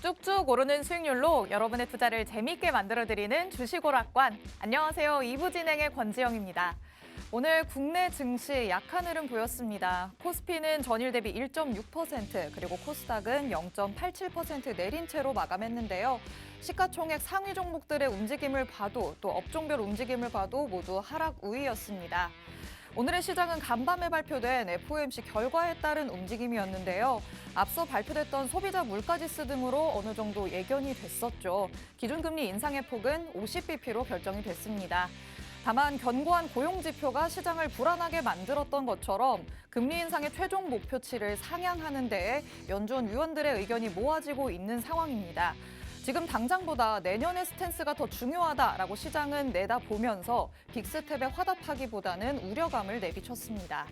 쭉쭉 오르는 수익률로 여러분의 투자를 재미있게 만들어드리는 주식오락관. 안녕하세요. 2부 진행의 권지영입니다. 오늘 국내 증시 약한 흐름 보였습니다. 코스피는 전일 대비 1.6%, 그리고 코스닥은 0.87% 내린 채로 마감했는데요. 시가총액 상위 종목들의 움직임을 봐도 또 업종별 움직임을 봐도 모두 하락 우위였습니다. 오늘의 시장은 간밤에 발표된 FOMC 결과에 따른 움직임이었는데요. 앞서 발표됐던 소비자 물가지수 등으로 어느 정도 예견이 됐었죠. 기준금리 인상의 폭은 50bp로 결정이 됐습니다. 다만 견고한 고용지표가 시장을 불안하게 만들었던 것처럼 금리 인상의 최종 목표치를 상향하는 데에 연준 위원들의 의견이 모아지고 있는 상황입니다. 지금 당장보다 내년의 스탠스가 더 중요하다라고 시장은 내다보면서 빅스텝에 화답하기보다는 우려감을 내비쳤습니다.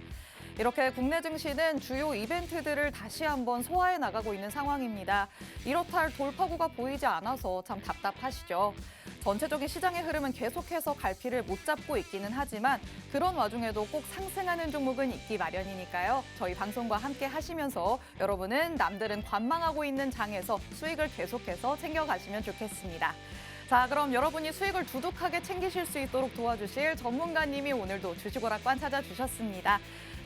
이렇게 국내 증시는 주요 이벤트들을 다시 한번 소화해 나가고 있는 상황입니다. 이렇다 할 돌파구가 보이지 않아서 참 답답하시죠. 전체적인 시장의 흐름은 계속해서 갈피를 못 잡고 있기는 하지만 그런 와중에도 꼭 상승하는 종목은 있기 마련이니까요. 저희 방송과 함께 하시면서 여러분은 남들은 관망하고 있는 장에서 수익을 계속해서 챙겨가시면 좋겠습니다. 자, 그럼 여러분이 수익을 두둑하게 챙기실 수 있도록 도와주실 전문가님이 오늘도 주식오락관 찾아주셨습니다.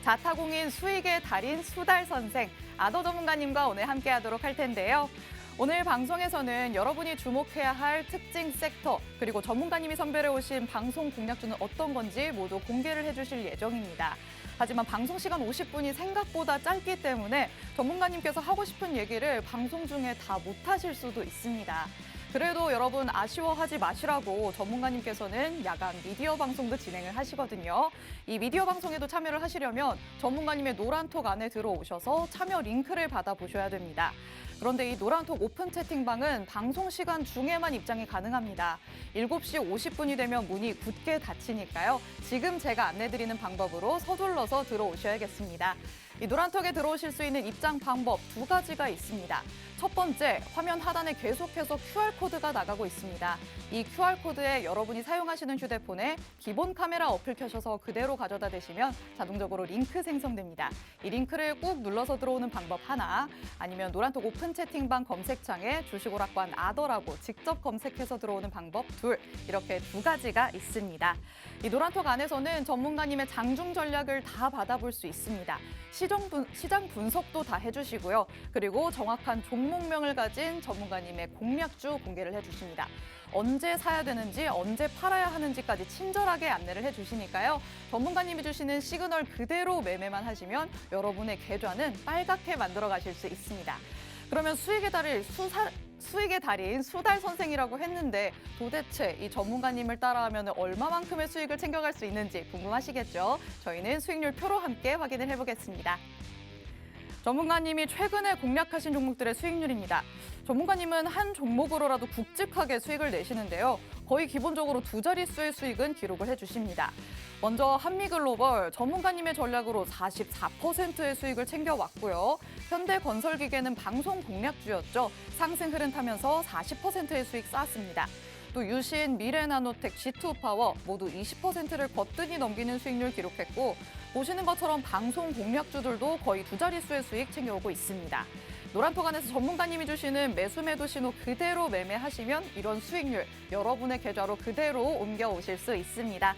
자타공인 수익의 달인 수달 선생, 아더 전문가님과 오늘 함께하도록 할 텐데요. 오늘 방송에서는 여러분이 주목해야 할 특징 섹터, 그리고 전문가님이 선별해 오신 방송 공략주는 어떤 건지 모두 공개를 해주실 예정입니다. 하지만 방송 시간 50분이 생각보다 짧기 때문에 전문가님께서 하고 싶은 얘기를 방송 중에 다 못하실 수도 있습니다. 그래도 여러분 아쉬워하지 마시라고 전문가님께서는 야간 미디어 방송도 진행을 하시거든요. 이 미디어 방송에도 참여를 하시려면 전문가님의 노란톡 안에 들어오셔서 참여 링크를 받아보셔야 됩니다. 그런데 이 노란톡 오픈 채팅방은 방송 시간 중에만 입장이 가능합니다. 7시 50분이 되면 문이 굳게 닫히니까요. 지금 제가 안내드리는 방법으로 서둘러서 들어오셔야겠습니다. 이 노란톡에 들어오실 수 있는 입장 방법 두 가지가 있습니다. 첫 번째, 화면 하단에 계속해서 QR코드가 나가고 있습니다. 이 QR코드에 여러분이 사용하시는 휴대폰에 기본 카메라 어플 켜셔서 그대로 가져다 대시면 자동적으로 링크 생성됩니다. 이 링크를 꾹 눌러서 들어오는 방법 하나, 아니면 노란톡 오픈 채팅방 검색창에 주식오락관 아더라고 직접 검색해서 들어오는 방법 둘, 이렇게 두 가지가 있습니다. 이 노란톡 안에서는 전문가님의 장중 전략을 다 받아볼 수 있습니다. 시장 분석도 다 해주시고요. 그리고 정확한 종목명을 가진 전문가님의 공략주 공개를 해주십니다. 언제 사야 되는지, 언제 팔아야 하는지까지 친절하게 안내를 해주시니까요. 전문가님이 주시는 시그널 그대로 매매만 하시면 여러분의 계좌는 빨갛게 만들어 가실 수 있습니다. 그러면 수익의 달인 수달 선생이라고 했는데 도대체 이 전문가님을 따라하면 얼마만큼의 수익을 챙겨갈 수 있는지 궁금하시겠죠? 저희는 수익률 표로 함께 확인을 해보겠습니다. 전문가님이 최근에 공략하신 종목들의 수익률입니다. 전문가님은 한 종목으로라도 굵직하게 수익을 내시는데요. 거의 기본적으로 두 자릿수의 수익은 기록을 해주십니다. 먼저 한미글로벌, 전문가님의 전략으로 44%의 수익을 챙겨왔고요. 현대건설기계는 방송 공략주였죠. 상승 흐름 타면서 40%의 수익 쌓았습니다. 또 유신, 미래나노텍, G2파워 모두 20%를 거뜬히 넘기는 수익률 기록했고, 보시는 것처럼 방송 공략주들도 거의 두 자릿수의 수익 챙겨오고 있습니다. 노란톡 안에서 전문가님이 주시는 매수 매도 신호 그대로 매매하시면 이런 수익률 여러분의 계좌로 그대로 옮겨오실 수 있습니다.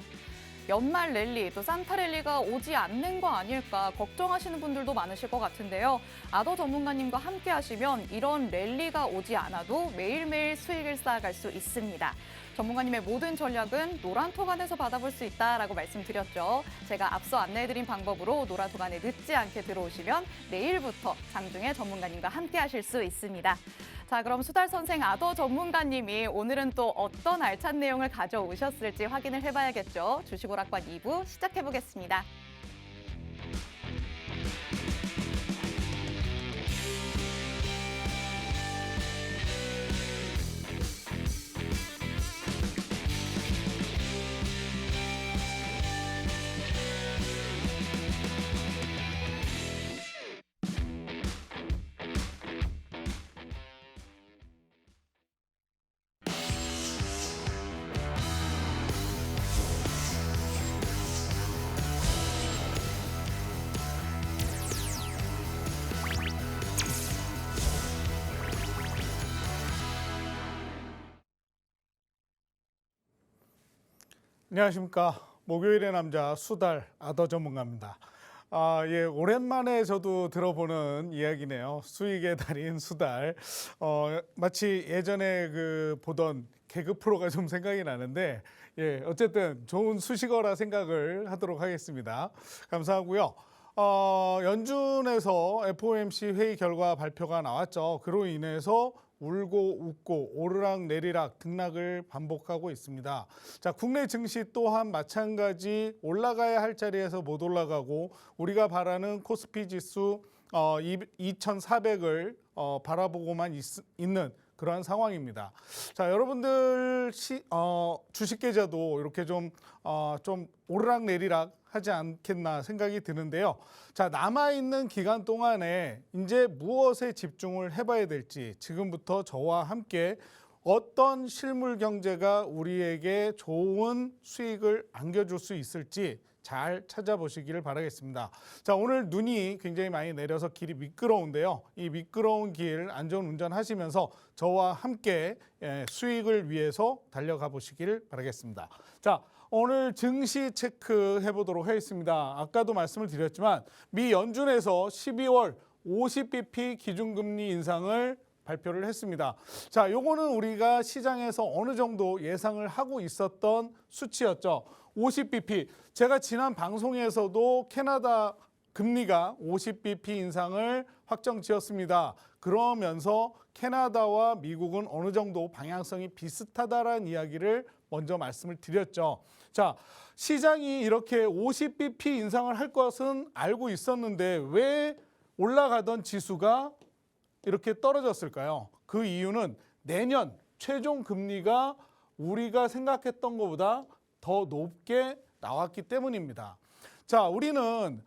연말 랠리, 또 산타 랠리가 오지 않는 거 아닐까 걱정하시는 분들도 많으실 것 같은데요. 아더 전문가님과 함께 하시면 이런 랠리가 오지 않아도 매일매일 수익을 쌓아갈 수 있습니다. 전문가님의 모든 전략은 노란톡 안에서 받아볼 수 있다라고 말씀드렸죠. 제가 앞서 안내해드린 방법으로 노란톡 안에 늦지 않게 들어오시면 내일부터 장중에 전문가님과 함께 하실 수 있습니다. 자, 그럼 수달 선생 아더 전문가님이 오늘은 또 어떤 알찬 내용을 가져오셨을지 확인을 해봐야겠죠. 주식오락관 2부 시작해보겠습니다. 안녕하십니까. 목요일의 남자 수달 아더 전문가입니다. 예, 오랜만에 저도 들어보는 이야기네요. 수익의 달인 수달. 마치 예전에 보던 개그 프로가 좀 생각이 나는데, 예, 어쨌든 좋은 수식어라 생각을 하도록 하겠습니다. 감사하고요. 연준에서 FOMC 회의 결과 발표가 나왔죠. 그로 인해서 울고 웃고 오르락 내리락 등락을 반복하고 있습니다. 자, 국내 증시 또한 마찬가지 올라가야 할 자리에서 못 올라가고 우리가 바라는 코스피 지수 2400을 바라보고만 있는 그러한 상황입니다. 자, 여러분들 주식 계좌도 이렇게 좀 오르락 내리락 하지 않겠나 생각이 드는데요. 자, 남아있는 기간 동안에 이제 무엇에 집중을 해봐야 될지 지금부터 저와 함께 어떤 실물 경제가 우리에게 좋은 수익을 안겨줄 수 있을지 잘 찾아보시기를 바라겠습니다. 자, 오늘 눈이 굉장히 많이 내려서 길이 미끄러운데요. 이 미끄러운 길 안전 운전하시면서 저와 함께 수익을 위해서 달려가 보시기를 바라겠습니다. 자, 오늘 증시 체크해 보도록 하겠습니다. 아까도 말씀을 드렸지만 미 연준에서 12월 50bp 기준금리 인상을 발표를 했습니다. 자, 요거는 우리가 시장에서 어느 정도 예상을 하고 있었던 수치였죠. 50bp. 제가 지난 방송에서도 캐나다 금리가 50bp 인상을 확정 지었습니다. 그러면서 캐나다와 미국은 어느 정도 방향성이 비슷하다라는 이야기를 먼저 말씀을 드렸죠. 자, 시장이 이렇게 50bp 인상을 할 것은 알고 있었는데 왜 올라가던 지수가 이렇게 떨어졌을까요? 그 이유는 내년 최종 금리가 우리가 생각했던 것보다 더 높게 나왔기 때문입니다. 자, 우리는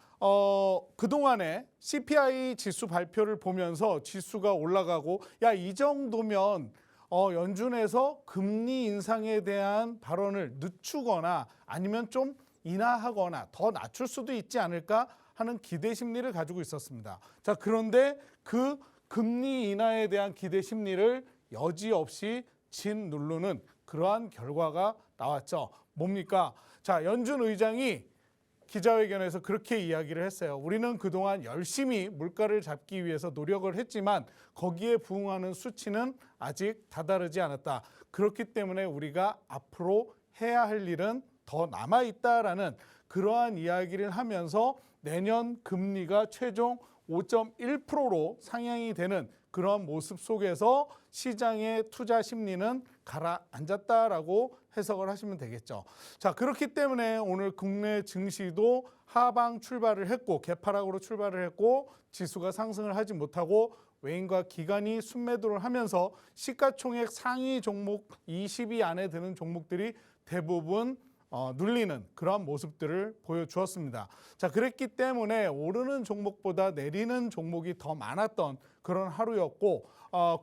그동안에 CPI 지수 발표를 보면서 지수가 올라가고 이 정도면 연준에서 금리 인상에 대한 발언을 늦추거나 아니면 좀 인하하거나 더 낮출 수도 있지 않을까 하는 기대 심리를 가지고 있었습니다. 자, 그런데 그 금리 인하에 대한 기대 심리를 여지없이 짓누르는 그러한 결과가 나왔죠. 뭡니까? 자, 연준 의장이 기자회견에서 그렇게 이야기를 했어요. 우리는 그동안 열심히 물가를 잡기 위해서 노력을 했지만 거기에 부응하는 수치는 아직 다다르지 않았다. 그렇기 때문에 우리가 앞으로 해야 할 일은 더 남아있다라는 그러한 이야기를 하면서 내년 금리가 최종 5.1%로 상향이 되는 그런 모습 속에서 시장의 투자 심리는 가라앉았다라고 해석을 하시면 되겠죠. 자, 그렇기 때문에 오늘 국내 증시도 하방 출발을 했고 개파락으로 출발을 했고 지수가 상승을 하지 못하고 외인과 기관이 순매도를 하면서 시가총액 상위 종목 20위 안에 드는 종목들이 대부분 눌리는 그러한 모습들을 보여주었습니다. 자, 그랬기 때문에 오르는 종목보다 내리는 종목이 더 많았던 그런 하루였고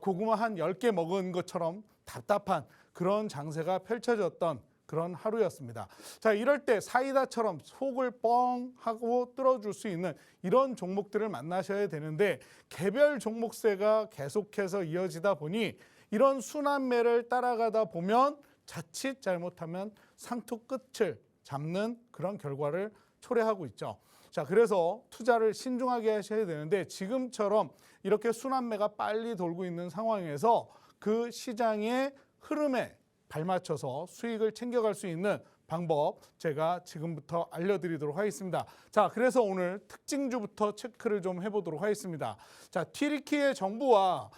고구마 한 10개 먹은 것처럼 답답한 그런 장세가 펼쳐졌던 그런 하루였습니다. 자, 이럴 때 사이다처럼 속을 뻥 하고 뚫어줄 수 있는 이런 종목들을 만나셔야 되는데 개별 종목세가 계속해서 이어지다 보니 이런 순환매를 따라가다 보면 자칫 잘못하면 상투 끝을 잡는 그런 결과를 초래하고 있죠. 자, 그래서 투자를 신중하게 하셔야 되는데 지금처럼 이렇게 순환매가 빨리 돌고 있는 상황에서 그 시장의 흐름에 발맞춰서 수익을 챙겨갈 수 있는 방법 제가 지금부터 알려드리도록 하겠습니다. 자, 그래서 오늘 특징주부터 체크를 좀 해보도록 하겠습니다. 자, 튀르키예 정부와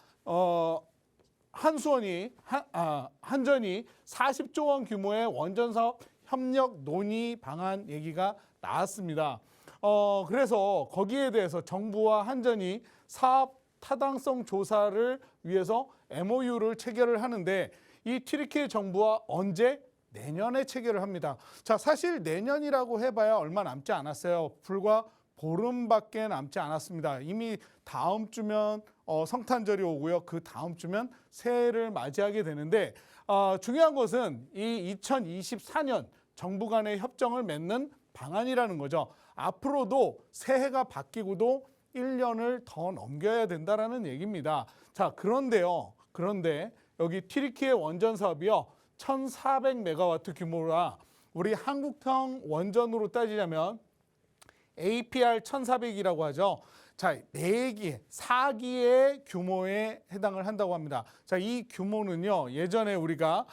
한전이 40조 원 규모의 원전 사업 협력 논의 방안 얘기가 나왔습니다. 그래서 거기에 대해서 정부와 한전이 사업 타당성 조사를 위해서 MOU를 체결을 하는데 이 튀르키예 정부와 언제? 내년에 체결을 합니다. 자, 사실 내년이라고 해봐야 얼마 남지 않았어요. 불과 보름밖에 남지 않았습니다. 이미 다음 주면 성탄절이 오고요. 그 다음 주면 새해를 맞이하게 되는데 중요한 것은 이 2024년 정부 간의 협정을 맺는 방안이라는 거죠. 앞으로도 새해가 바뀌고도 1년을 더 넘겨야 된다라는 얘기입니다. 자, 그런데 여기 튀르키예 원전 사업이요. 1,400메가와트 규모라 우리 한국형 원전으로 따지자면 APR 1400이라고 하죠. 자, 4기, 4기의 규모에 해당을 한다고 합니다. 자, 이 규모는요, 예전에 우리가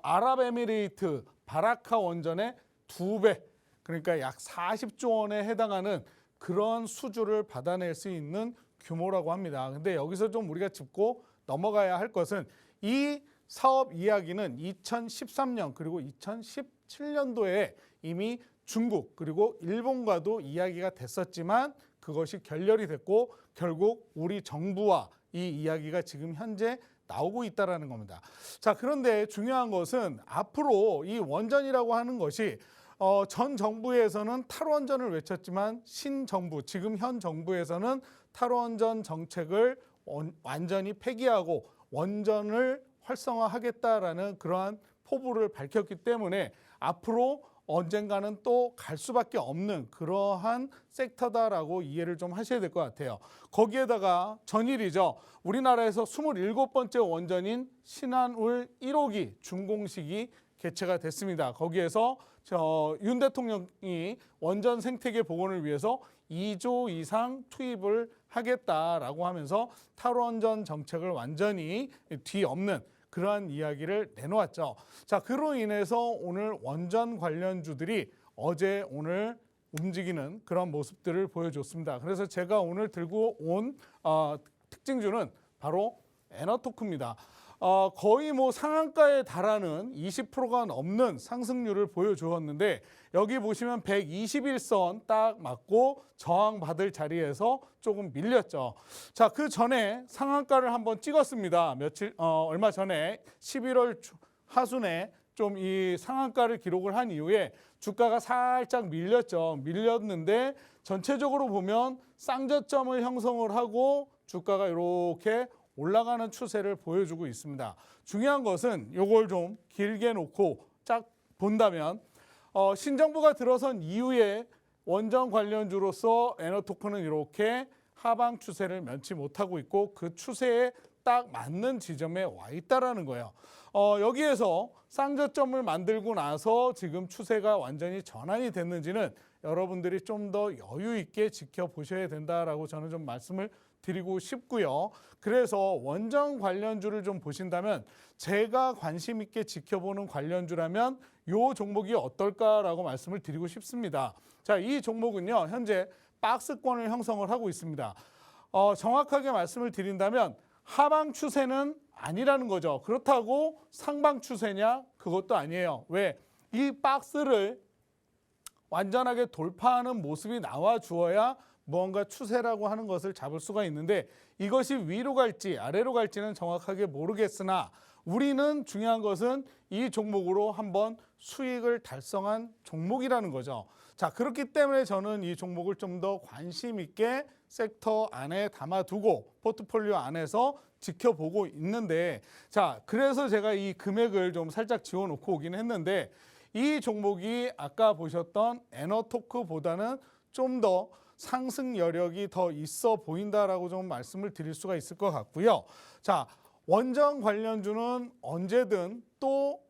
아랍에미레이트 바라카 원전의 2배, 그러니까 약 40조 원에 해당하는 그런 수주를 받아낼 수 있는 규모라고 합니다. 근데 여기서 좀 우리가 짚고 넘어가야 할 것은 이 사업 이야기는 2013년 그리고 2017년도에 이미 중국 그리고 일본과도 이야기가 됐었지만 그것이 결렬이 됐고 결국 우리 정부와 이 이야기가 지금 현재 나오고 있다는 겁니다. 자, 그런데 중요한 것은 앞으로 이 원전이라고 하는 것이 전 정부에서는 탈원전을 외쳤지만 신정부, 지금 현 정부에서는 탈원전 정책을 완전히 폐기하고 원전을 활성화하겠다라는 그러한 포부를 밝혔기 때문에 앞으로 언젠가는 또 갈 수밖에 없는 그러한 섹터다라고 이해를 좀 하셔야 될 것 같아요. 거기에다가 전일이죠. 우리나라에서 27번째 원전인 신한울 1호기 준공식이 개최가 됐습니다. 거기에서 윤 대통령이 원전 생태계 복원을 위해서 2조 이상 투입을 하겠다라고 하면서 탈원전 정책을 완전히 뒤엎는 그러한 이야기를 내놓았죠. 자, 그로 인해서 오늘 원전 관련주들이 어제 오늘 움직이는 그런 모습들을 보여줬습니다. 그래서 제가 오늘 들고 온 특징주는 바로 에너토크입니다. 거의 뭐 상한가에 달하는 20%가 넘는 상승률을 보여주었는데 여기 보시면 121선 딱 맞고 저항받을 자리에서 조금 밀렸죠. 자, 그 전에 상한가를 한번 찍었습니다. 얼마 전에 11월 하순에 좀 이 상한가를 기록을 한 이후에 주가가 살짝 밀렸죠. 밀렸는데 전체적으로 보면 쌍저점을 형성을 하고 주가가 이렇게 올라가는 추세를 보여주고 있습니다. 중요한 것은 이걸 좀 길게 놓고 쫙 본다면 신정부가 들어선 이후에 원전 관련주로서 에너토크는 이렇게 하방 추세를 면치 못하고 있고 그 추세에 딱 맞는 지점에 와 있다라는 거예요. 여기에서 쌍저점을 만들고 나서 지금 추세가 완전히 전환이 됐는지는 여러분들이 좀 더 여유 있게 지켜보셔야 된다라고 저는 좀 말씀을 드리고 싶고요. 그래서 원전 관련주를 좀 보신다면 제가 관심 있게 지켜보는 관련주라면 이 종목이 어떨까라고 말씀을 드리고 싶습니다. 자, 이 종목은요, 현재 박스권을 형성을 하고 있습니다. 정확하게 말씀을 드린다면 하방 추세는 아니라는 거죠. 그렇다고 상방 추세냐? 그것도 아니에요. 왜? 이 박스를 완전하게 돌파하는 모습이 나와 주어야 무언가 추세라고 하는 것을 잡을 수가 있는데 이것이 위로 갈지 아래로 갈지는 정확하게 모르겠으나 우리는 중요한 것은 이 종목으로 한번 수익을 달성한 종목이라는 거죠. 자, 그렇기 때문에 저는 이 종목을 좀 더 관심 있게 섹터 안에 담아두고 포트폴리오 안에서 지켜보고 있는데, 자, 그래서 제가 이 금액을 좀 살짝 지워놓고 오긴 했는데 이 종목이 아까 보셨던 에너토크보다는 좀 더 상승 여력이 더 있어 보인다라고 좀 말씀을 드릴 수가 있을 것 같고요. 자, 원전 관련주는 언제든 또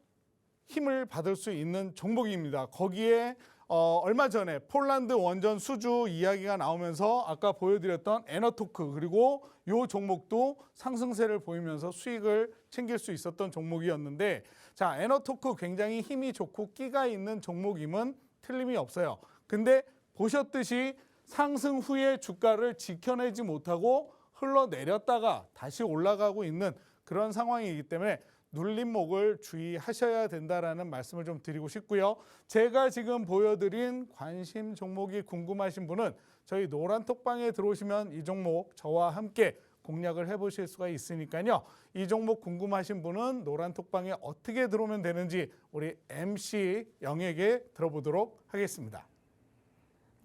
힘을 받을 수 있는 종목입니다. 거기에 얼마 전에 폴란드 원전 수주 이야기가 나오면서 아까 보여드렸던 에너토크 그리고 이 종목도 상승세를 보이면서 수익을 챙길 수 있었던 종목이었는데, 자, 에너토크 굉장히 힘이 좋고 끼가 있는 종목임은 틀림이 없어요. 근데 보셨듯이 상승 후에 주가를 지켜내지 못하고 흘러내렸다가 다시 올라가고 있는 그런 상황이기 때문에 눌림목을 주의하셔야 된다라는 말씀을 좀 드리고 싶고요. 제가 지금 보여드린 관심 종목이 궁금하신 분은 저희 노란톡방에 들어오시면 이 종목 저와 함께 공략을 해보실 수가 있으니까요. 이 종목 궁금하신 분은 노란톡방에 어떻게 들어오면 되는지 우리 MC 영에게 들어보도록 하겠습니다.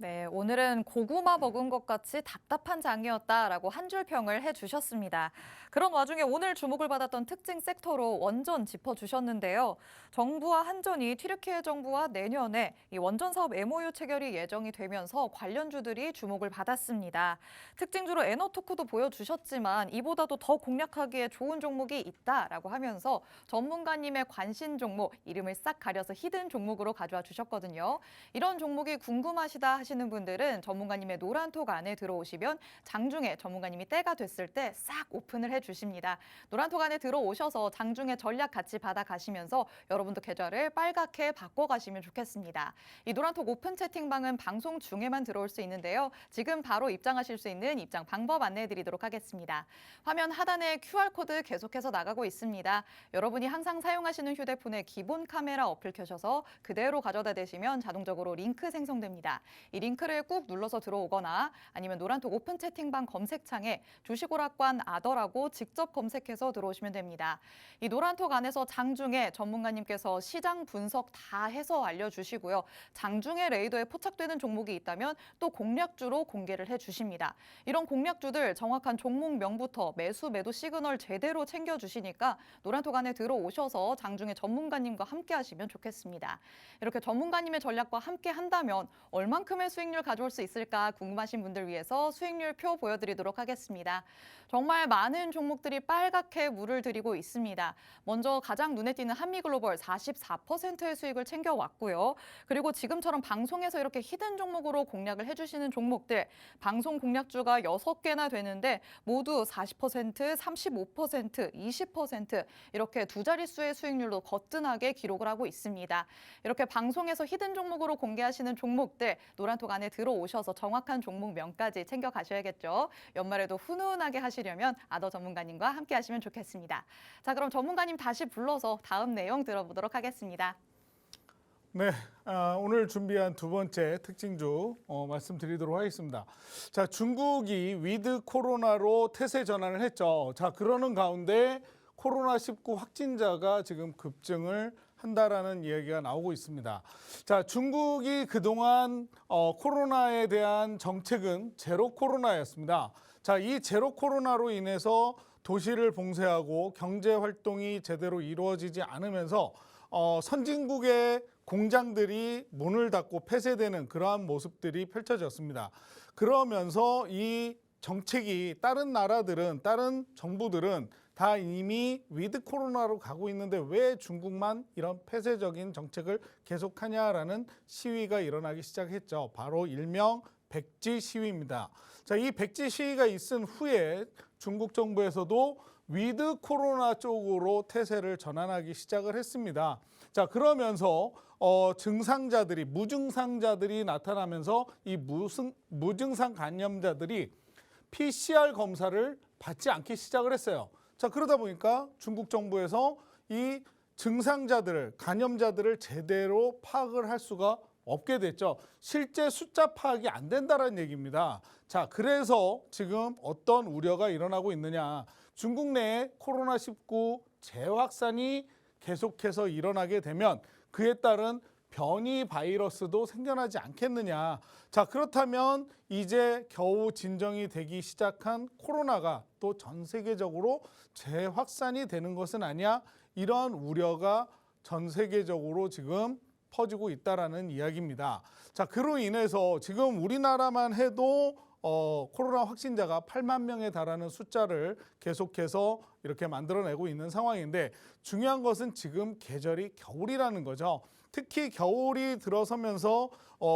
네, 오늘은 고구마 먹은 것 같이 답답한 장이었다라고 한 줄 평을 해주셨습니다. 그런 와중에 오늘 주목을 받았던 특징 섹터로 원전 짚어주셨는데요. 정부와 한전이 튀르키예 정부와 내년에 이 원전 사업 MOU 체결이 예정이 되면서 관련주들이 주목을 받았습니다. 특징주로 에너토크도 보여주셨지만 이보다도 더 공략하기에 좋은 종목이 있다라고 하면서 전문가님의 관심 종목, 이름을 싹 가려서 히든 종목으로 가져와 주셨거든요. 이런 종목이 궁금하시다 하시는 분들은 전문가님의 노란톡 안에 들어오시면 장중에 전문가님이 때가 됐을 때 싹 오픈을 해주십니다. 노란톡 안에 들어오셔서 장중에 전략 같이 받아가시면서 여러분도 계좌를 빨갛게 바꿔가시면 좋겠습니다. 이 노란톡 오픈 채팅방은 방송 중에만 들어올 수 있는데요. 지금 바로 입장하실 수 있는 입장 방법 안내해드리도록 하겠습니다. 화면 하단에 QR코드 계속해서 나가고 있습니다. 여러분이 항상 사용하시는 휴대폰에 기본 카메라 어플 켜셔서 그대로 가져다 대시면 자동적으로 링크 생성됩니다. 이 링크를 꾹 눌러서 들어오거나 아니면 노란톡 오픈 채팅방 검색창에 주식오락관 아더라고 직접 검색해서 들어오시면 됩니다. 이 노란톡 안에서 장중에 전문가님께서 시장 분석 다 해서 알려주시고요. 장중에 레이더에 포착되는 종목이 있다면 또 공략주로 공개를 해주십니다. 이런 공략주들 정확한 종목명부터 매수 매도 시그널 제대로 챙겨주시니까 노란톡 안에 들어오셔서 장중에 전문가님과 함께 하시면 좋겠습니다. 이렇게 전문가님의 전략과 함께 한다면 얼만큼의 수익률 가져올 수 있을까 궁금하신 분들 위해서 수익률 표 보여드리도록 하겠습니다. 정말 많은 종목들이 빨갛게 물을 들이고 있습니다. 먼저 가장 눈에 띄는 한미글로벌 44%의 수익을 챙겨왔고요. 그리고 지금처럼 방송에서 이렇게 히든 종목으로 공략을 해주시는 종목들, 방송 공략주가 6개나 되는데 모두 40%, 35%, 20% 이렇게 두 자릿수의 수익률로 거뜬하게 기록을 하고 있습니다. 이렇게 방송에서 히든 종목으로 공개하시는 종목들 노란톡 안에 들어오셔서 정확한 종목명까지 챙겨가셔야겠죠. 연말에도 훈훈하게 하시려면 아더 전문가님과 함께 하시면 좋겠습니다. 자, 그럼 전문가님 다시 불러서 다음 내용 들어보도록 하겠습니다. 네, 오늘 준비한 두 번째 특징주 말씀드리도록 하겠습니다. 자, 중국이 위드 코로나로 태세 전환을 했죠. 자, 그러는 가운데 코로나19 확진자가 지금 급증을 한다라는 이야기가 나오고 있습니다. 자, 중국이 그동안 코로나에 대한 정책은 제로 코로나였습니다. 자, 이 제로 코로나로 인해서 도시를 봉쇄하고 경제 활동이 제대로 이루어지지 않으면서 선진국의 공장들이 문을 닫고 폐쇄되는 그러한 모습들이 펼쳐졌습니다. 그러면서 이 정책이 다른 나라들은, 다른 정부들은 다 이미 위드 코로나로 가고 있는데 왜 중국만 이런 폐쇄적인 정책을 계속하냐라는 시위가 일어나기 시작했죠. 바로 일명 백지 시위입니다. 자, 이 백지 시위가 있은 후에 중국 정부에서도 위드 코로나 쪽으로 태세를 전환하기 시작을 했습니다. 자, 그러면서 증상자들이, 무증상자들이 나타나면서 이 무증상 감염자들이 PCR 검사를 받지 않기 시작을 했어요. 자, 그러다 보니까 중국 정부에서 이 증상자들을, 감염자들을 제대로 파악을 할 수가 없게 됐죠. 실제 숫자 파악이 안 된다는 얘기입니다. 자, 그래서 지금 어떤 우려가 일어나고 있느냐. 중국 내에 코로나19 재확산이 계속해서 일어나게 되면 그에 따른 변이 바이러스도 생겨나지 않겠느냐. 자, 그렇다면 이제 겨우 진정이 되기 시작한 코로나가 또 전 세계적으로 재확산이 되는 것은 아니야. 이런 우려가 전 세계적으로 지금 퍼지고 있다라는 이야기입니다. 자, 그로 인해서 지금 우리나라만 해도 코로나 확진자가 8만 명에 달하는 숫자를 계속해서 이렇게 만들어내고 있는 상황인데 중요한 것은 지금 계절이 겨울이라는 거죠. 특히 겨울이 들어서면서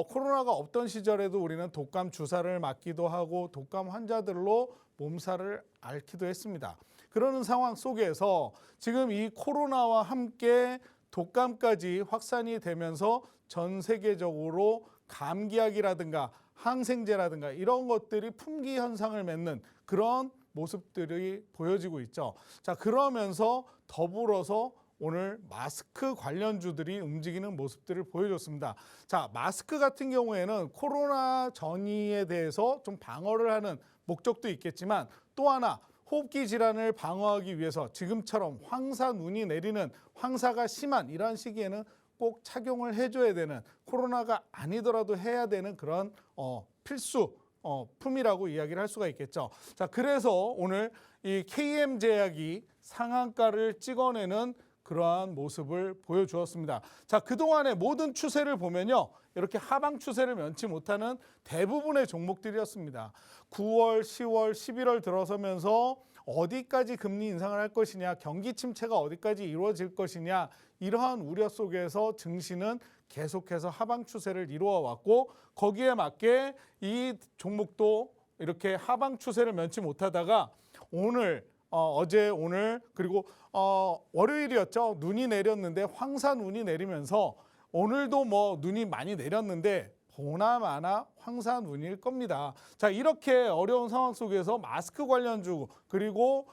코로나가 없던 시절에도 우리는 독감 주사를 맞기도 하고 독감 환자들로 몸살을 앓기도 했습니다. 그러는 상황 속에서 지금 이 코로나와 함께 독감까지 확산이 되면서 전 세계적으로 감기약이라든가 항생제라든가 이런 것들이 품귀 현상을 맺는 그런 모습들이 보여지고 있죠. 자, 그러면서 더불어서 오늘 마스크 관련주들이 움직이는 모습들을 보여줬습니다. 자, 마스크 같은 경우에는 코로나 전이에 대해서 좀 방어를 하는 목적도 있겠지만 또 하나 호흡기 질환을 방어하기 위해서 지금처럼 황사 눈이 내리는 황사가 심한 이러한 시기에는 꼭 착용을 해줘야 되는, 코로나가 아니더라도 해야 되는 그런 필수 품이라고 이야기를 할 수가 있겠죠. 자, 그래서 오늘 이 KM제약이 상한가를 찍어내는 그러한 모습을 보여주었습니다. 자, 그동안의 모든 추세를 보면요, 이렇게 하방 추세를 면치 못하는 대부분의 종목들이었습니다. 9월, 10월, 11월 들어서면서 어디까지 금리 인상을 할 것이냐, 경기 침체가 어디까지 이루어질 것이냐, 이러한 우려 속에서 증시는 계속해서 하방 추세를 이루어 왔고, 거기에 맞게 이 종목도 이렇게 하방 추세를 면치 못하다가 오늘 어제 오늘 그리고 월요일이었죠. 눈이 내렸는데 황사 눈이 내리면서 오늘도 뭐 눈이 많이 내렸는데 보나마나 황사 눈일 겁니다. 자, 이렇게 어려운 상황 속에서 마스크 관련주 그리고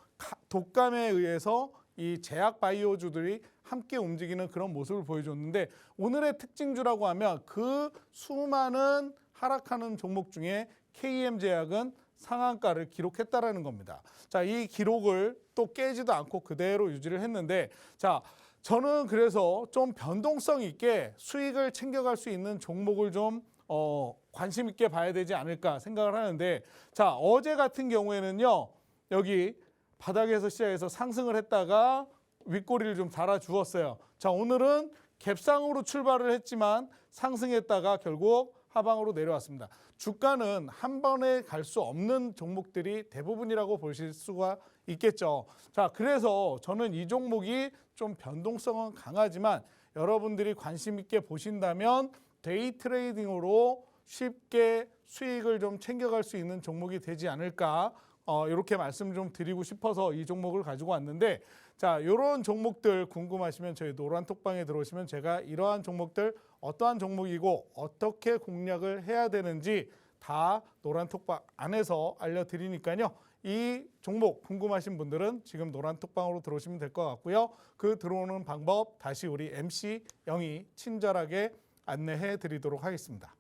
독감에 의해서 이 제약 바이오주들이 함께 움직이는 그런 모습을 보여줬는데, 오늘의 특징주라고 하면 그 수많은 하락하는 종목 중에 KM제약은 상한가를 기록했다라는 겁니다. 자, 이 기록을 또 깨지도 않고 그대로 유지를 했는데, 자, 저는 그래서 좀 변동성 있게 수익을 챙겨갈 수 있는 종목을 좀 관심 있게 봐야 되지 않을까 생각을 하는데, 자, 어제 같은 경우에는요, 여기 바닥에서 시작해서 상승을 했다가 윗꼬리를 좀 달아주었어요. 자, 오늘은 갭상으로 출발을 했지만 상승했다가 결국 하방으로 내려왔습니다. 주가는 한 번에 갈 수 없는 종목들이 대부분이라고 보실 수가 있겠죠. 자, 그래서 저는 이 종목이 좀 변동성은 강하지만 여러분들이 관심 있게 보신다면 데이 트레이딩으로 쉽게 수익을 좀 챙겨갈 수 있는 종목이 되지 않을까, 이렇게 말씀 좀 드리고 싶어서 이 종목을 가지고 왔는데, 자, 이런 종목들 궁금하시면 저희 노란톡방에 들어오시면 제가 이러한 종목들 어떠한 종목이고 어떻게 공략을 해야 되는지 다 노란톡방 안에서 알려드리니까요. 이 종목 궁금하신 분들은 지금 노란톡방으로 들어오시면 될 것 같고요. 그 들어오는 방법 다시 우리 MC 영이 친절하게 안내해 드리도록 하겠습니다.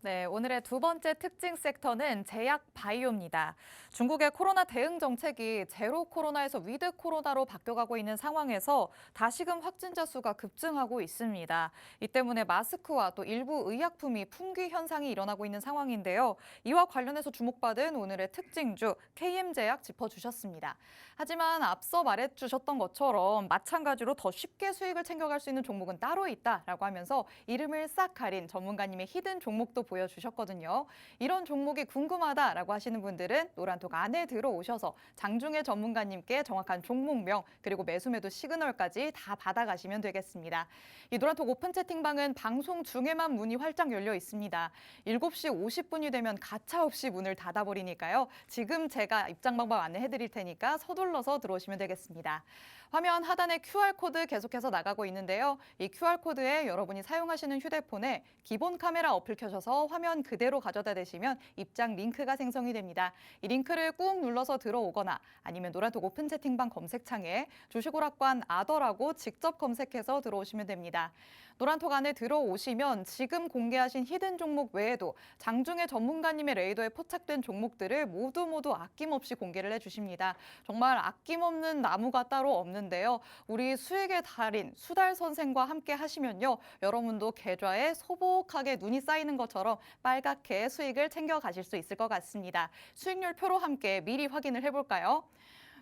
네, 오늘의 두 번째 특징 섹터는 제약 바이오입니다. 중국의 코로나 대응 정책이 제로 코로나에서 위드 코로나로 바뀌어가고 있는 상황에서 다시금 확진자 수가 급증하고 있습니다. 이 때문에 마스크와 또 일부 의약품이 품귀 현상이 일어나고 있는 상황인데요. 이와 관련해서 주목받은 오늘의 특징주 KM제약 짚어주셨습니다. 하지만 앞서 말해주셨던 것처럼 마찬가지로 더 쉽게 수익을 챙겨갈 수 있는 종목은 따로 있다라고 하면서 이름을 싹 가린 전문가님의 히든 종목도 보여주셨거든요. 이런 종목이 궁금하다라고 하시는 분들은 노란톡 안에 들어오셔서 장중에 전문가님께 정확한 종목명 그리고 매수매도 시그널까지 다 받아가시면 되겠습니다. 이 노란톡 오픈 채팅방은 방송 중에만 문이 활짝 열려 있습니다. 7시 50분이 되면 가차없이 문을 닫아버리니까요. 지금 제가 입장 방법 안내해드릴 테니까 서둘러서 들어오시면 되겠습니다. 화면 하단에 QR코드 계속해서 나가고 있는데요. 이 QR코드에 여러분이 사용하시는 휴대폰에 기본 카메라 어플 켜셔서 화면 그대로 가져다 대시면 입장 링크가 생성이 됩니다. 이 링크를 꾹 눌러서 들어오거나 아니면 노란톡 오픈 채팅방 검색창에 주식오락관 아더라고 직접 검색해서 들어오시면 됩니다. 노란톡 안에 들어오시면 지금 공개하신 히든 종목 외에도 장중에 전문가님의 레이더에 포착된 종목들을 모두 아낌없이 공개를 해주십니다. 정말 아낌없는 나무가 따로 없는데요. 우리 수익의 달인 수달 선생과 함께 하시면요. 여러분도 계좌에 소복하게 눈이 쌓이는 것처럼 빨갛게 수익을 챙겨가실 수 있을 것 같습니다. 수익률 표로 함께 미리 확인을 해볼까요?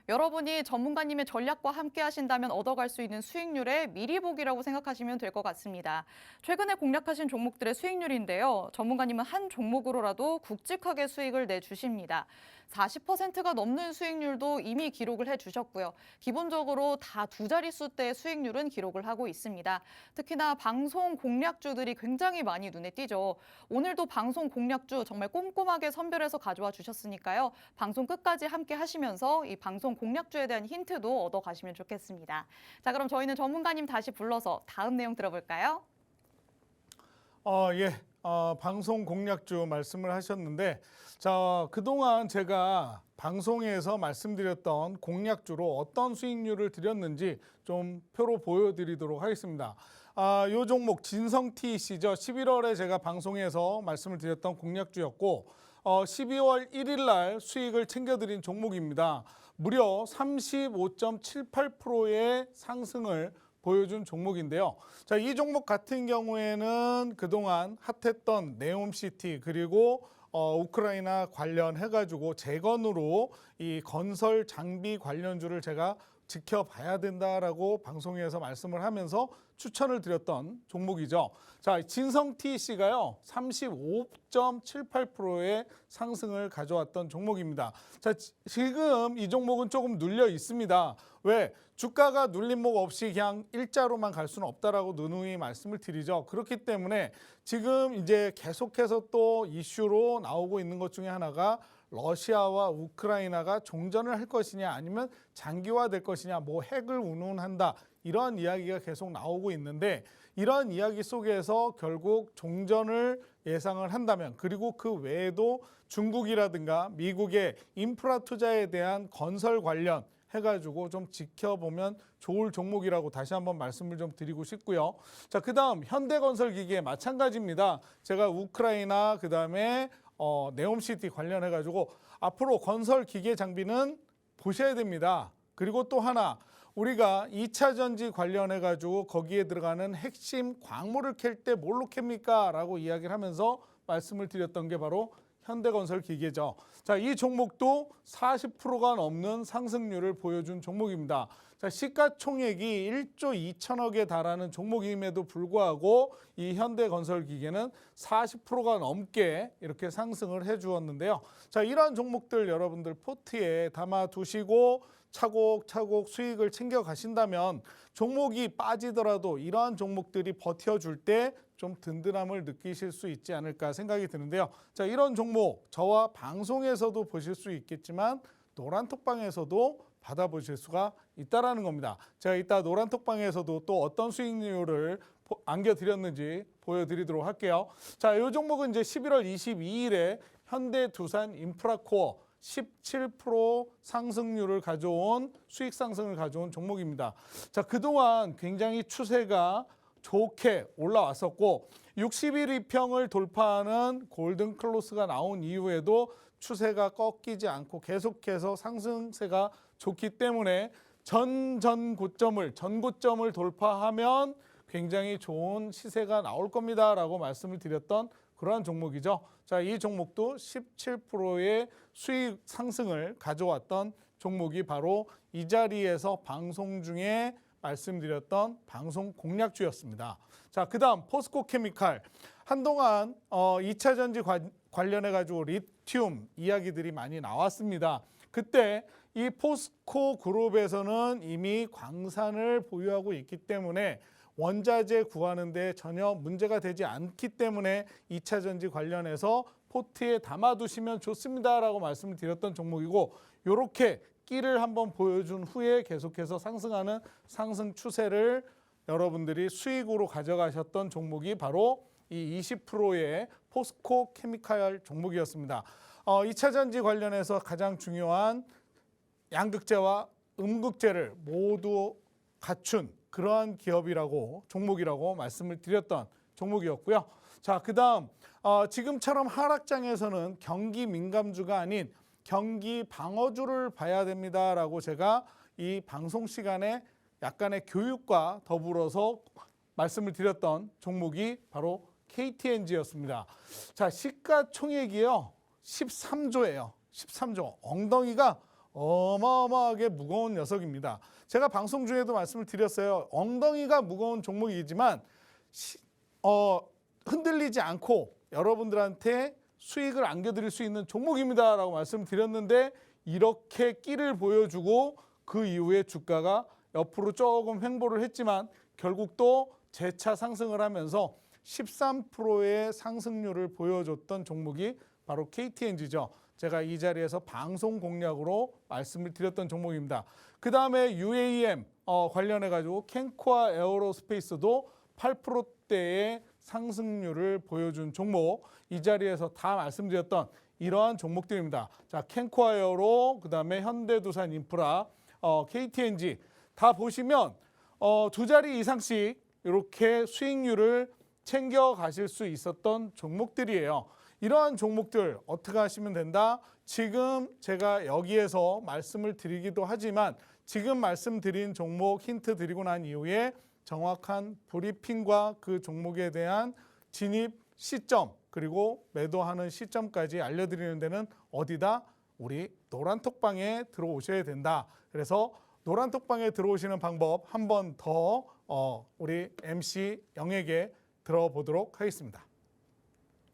여러분이 전문가님의 전략과 함께 하신다면 얻어갈 수 있는 수익률의 미리 보기라고 생각하시면 될 것 같습니다. 최근에 공략하신 종목들의 수익률인데요. 전문가님은 한 종목으로라도 굵직하게 수익을 내주십니다. 40%가 넘는 수익률도 이미 기록을 해주셨고요. 기본적으로 다 두 자릿수대의 수익률은 기록을 하고 있습니다. 특히나 방송 공략주들이 굉장히 많이 눈에 띄죠. 오늘도 방송 공략주 정말 꼼꼼하게 선별해서 가져와 주셨으니까요. 방송 끝까지 함께 하시면서 이 방송 공략주에 대한 힌트도 얻어가시면 좋겠습니다. 자, 그럼 저희는 전문가님 다시 불러서 다음 내용 들어볼까요? 예. 방송 공략주 말씀을 하셨는데, 자, 그동안 제가 방송에서 말씀드렸던 공략주로 어떤 수익률을 드렸는지 좀 표로 보여드리도록 하겠습니다. 요 종목 진성TC죠. 11월에 제가 방송에서 말씀을 드렸던 공략주였고 12월 1일 날 수익을 챙겨드린 종목입니다. 무려 35.78%의 상승을 보여준 종목인데요. 자, 이 종목 같은 경우에는 그동안 핫했던 네옴시티 그리고 우크라이나 관련해가지고 재건으로 이 건설 장비 관련주를 제가 지켜봐야 된다라고 방송에서 말씀을 하면서 추천을 드렸던 종목이죠. 자, 진성 TC가요 35.78%의 상승을 가져왔던 종목입니다. 자, 지금 이 종목은 조금 눌려 있습니다. 왜? 주가가 눌림목 없이 그냥 일자로만 갈 수는 없다라고 누누이 말씀을 드리죠. 그렇기 때문에 지금 이제 계속해서 또 이슈로 나오고 있는 것 중에 하나가 러시아와 우크라이나가 종전을 할 것이냐 아니면 장기화될 것이냐 뭐 핵을 운운한다 이런 이야기가 계속 나오고 있는데 이런 이야기 속에서 결국 종전을 예상을 한다면 그리고 그 외에도 중국이라든가 미국의 인프라 투자에 대한 건설 관련 해가지고 좀 지켜보면 좋을 종목이라고 다시 한번 말씀을 좀 드리고 싶고요. 자, 그다음 현대건설기계 마찬가지입니다. 제가 우크라이나 그다음에 네옴시티 관련해가지고 앞으로 건설 기계 장비는 보셔야 됩니다. 그리고 또 하나 우리가 2차 전지 관련해가지고 거기에 들어가는 핵심 광물을 캘 때 뭘로 캡니까? 라고 이야기를 하면서 말씀을 드렸던 게 바로 현대건설 기계죠. 자, 이 종목도 40%가 넘는 상승률을 보여준 종목입니다. 자, 시가총액이 1조 2천억에 달하는 종목임에도 불구하고 이 현대건설 기계는 40%가 넘게 이렇게 상승을 해주었는데요. 자, 이러한 종목들 여러분들 포트에 담아 두시고 차곡차곡 수익을 챙겨 가신다면 종목이 빠지더라도 이러한 종목들이 버텨줄 때 좀 든든함을 느끼실 수 있지 않을까 생각이 드는데요. 자, 이런 종목 저와 방송에서도 보실 수 있겠지만 노란톡방에서도 받아보실 수가 있다라는 겁니다. 제가 이따 노란톡방에서도 또 어떤 수익률을 안겨드렸는지 보여드리도록 할게요. 자, 이 종목은 이제 11월 22일에 현대두산 인프라코어 17% 상승률을 가져온 수익 상승을 가져온 종목입니다. 자, 그동안 굉장히 추세가 좋게 올라왔었고 60일 이평을 돌파하는 골든 클로스가 나온 이후에도 추세가 꺾이지 않고 계속해서 상승세가 좋기 때문에 전고점을 돌파하면 굉장히 좋은 시세가 나올 겁니다라고 말씀을 드렸던 그러한 종목이죠. 자, 이 종목도 17%의 수익 상승을 가져왔던 종목이 바로 이 자리에서 방송 중에 말씀드렸던 방송 공략주였습니다. 자, 그다음 포스코 케미칼. 한동안 2차 전지 관련해 가지고 리튬 이야기들이 많이 나왔습니다. 그때 이 포스코 그룹에서는 이미 광산을 보유하고 있기 때문에 원자재 구하는 데 전혀 문제가 되지 않기 때문에 2차 전지 관련해서 포트에 담아두시면 좋습니다라고 말씀을 드렸던 종목이고 이렇게 끼를 한번 보여준 후에 계속해서 상승하는 상승 추세를 여러분들이 수익으로 가져가셨던 종목이 바로 이 20%의 포스코 케미칼 종목이었습니다. 2차 전지 관련해서 가장 중요한 양극재와 음극재를 모두 갖춘 그러한 기업이라고 종목이라고 말씀을 드렸던 종목이었고요. 자, 그다음 지금처럼 하락장에서는 경기 민감주가 아닌 경기 방어주를 봐야 됩니다라고 제가 이 방송 시간에 약간의 교육과 더불어서 말씀을 드렸던 종목이 바로 KTNG였습니다. 자, 시가총액이요 13조예요. 13조. 엉덩이가 어마어마하게 무거운 녀석입니다. 제가 방송 중에도 말씀을 드렸어요. 엉덩이가 무거운 종목이지만 흔들리지 않고 여러분들한테 수익을 안겨드릴 수 있는 종목입니다라고 말씀드렸는데 이렇게 끼를 보여주고 그 이후에 주가가 옆으로 조금 횡보를 했지만 결국 또 재차 상승을 하면서 13%의 상승률을 보여줬던 종목이 바로 KTNG죠. 제가 이 자리에서 방송 공략으로 말씀을 드렸던 종목입니다. 그 다음에 UAM 관련해가지고 캔코아 에어로스페이스도 8%대의 상승률을 보여준 종목 이 자리에서 다 말씀드렸던 이러한 종목들입니다. 자, 캔코아 에어로 그다음에 현대두산 인프라, KTNG 다 보시면 두 자리 이상씩 이렇게 수익률을 챙겨 가실 수 있었던 종목들이에요. 이러한 종목들 어떻게 하시면 된다? 지금 제가 여기에서 말씀을 드리기도 하지만 지금 말씀드린 종목 힌트 드리고 난 이후에 정확한 브리핑과 그 종목에 대한 진입 시점 그리고 매도하는 시점까지 알려드리는 데는 어디다? 우리 노란톡방에 들어오셔야 된다. 그래서 노란톡방에 들어오시는 방법 한 번 더 우리 MC 영에게 들어보도록 하겠습니다.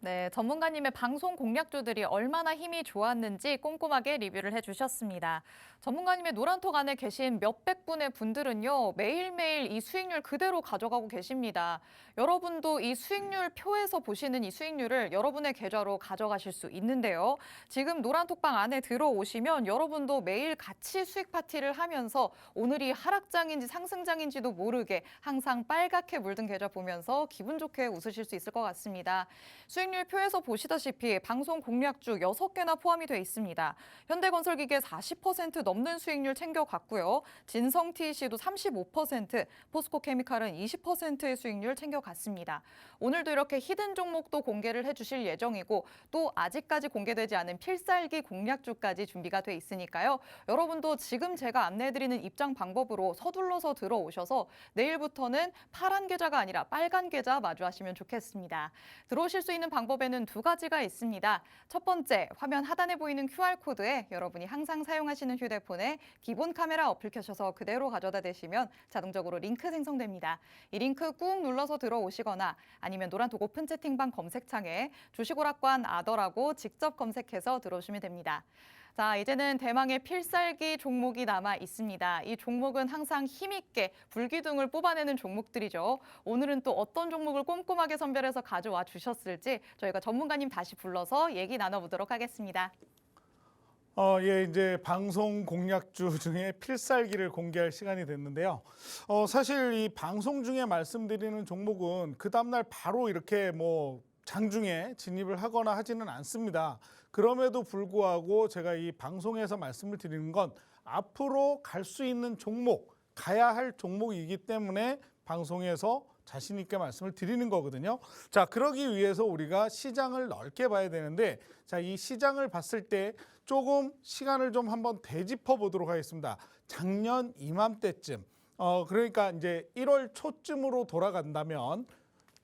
네, 전문가님의 방송 공략주들이 얼마나 힘이 좋았는지 꼼꼼하게 리뷰를 해주셨습니다. 전문가님의 노란톡 안에 계신 몇백 분의 분들은요, 매일매일 이 수익률 그대로 가져가고 계십니다. 여러분도 이 수익률 표에서 보시는 이 수익률을 여러분의 계좌로 가져가실 수 있는데요. 지금 노란톡방 안에 들어오시면 여러분도 매일 같이 수익 파티를 하면서 오늘이 하락장인지 상승장인지도 모르게 항상 빨갛게 물든 계좌 보면서 기분 좋게 웃으실 수 있을 것 같습니다. 수익률 표에서 보시다시피 방송 공략주 6개나 포함이 돼 있습니다. 현대건설기계 40% 넘는 수익률 챙겨갔고요. 진성TC도 35%, 포스코케미칼은 20%의 수익률 챙겨갔습니다. 오늘도 이렇게 히든 종목도 공개를 해주실 예정이고 또 아직까지 공개되지 않은 필살기 공략주까지 준비가 돼 있으니까요. 여러분도 지금 제가 안내해드리는 입장 방법으로 서둘러서 들어오셔서 내일부터는 파란 계좌가 아니라 빨간 계좌 마주하시면 좋겠습니다. 들어오실 수 있는 방법에는 두 가지가 있습니다. 첫 번째, 화면 하단에 보이는 QR코드에 여러분이 항상 사용하시는 휴대폰에 기본 카메라 어플 켜셔서 그대로 가져다 대시면 자동적으로 링크 생성됩니다. 이 링크 꾹 눌러서 들어오시거나 아니면 노란톡 오픈 채팅방 검색창에 주식오락관 아더라고 직접 검색해서 들어오시면 됩니다. 자, 이제는 대망의 필살기 종목이 남아 있습니다. 이 종목은 항상 힘있게 불기둥을 뽑아내는 종목들이죠. 오늘은 또 어떤 종목을 꼼꼼하게 선별해서 가져와 주셨을지 저희가 전문가님 다시 불러서 얘기 나눠보도록 하겠습니다. 예, 이제 방송 공략주 중에 필살기를 공개할 시간이 됐는데요. 사실 이 방송 중에 말씀드리는 종목은 그 다음날 바로 이렇게 뭐 장중에 진입을 하거나 하지는 않습니다. 그럼에도 불구하고 제가 이 방송에서 말씀을 드리는 건 앞으로 갈 수 있는 종목, 가야 할 종목이기 때문에 방송에서 자신 있게 말씀을 드리는 거거든요. 자, 그러기 위해서 우리가 시장을 넓게 봐야 되는데, 자, 이 시장을 봤을 때 조금 시간을 좀 한번 되짚어 보도록 하겠습니다. 작년 이맘때쯤, 그러니까 이제 1월 초쯤으로 돌아간다면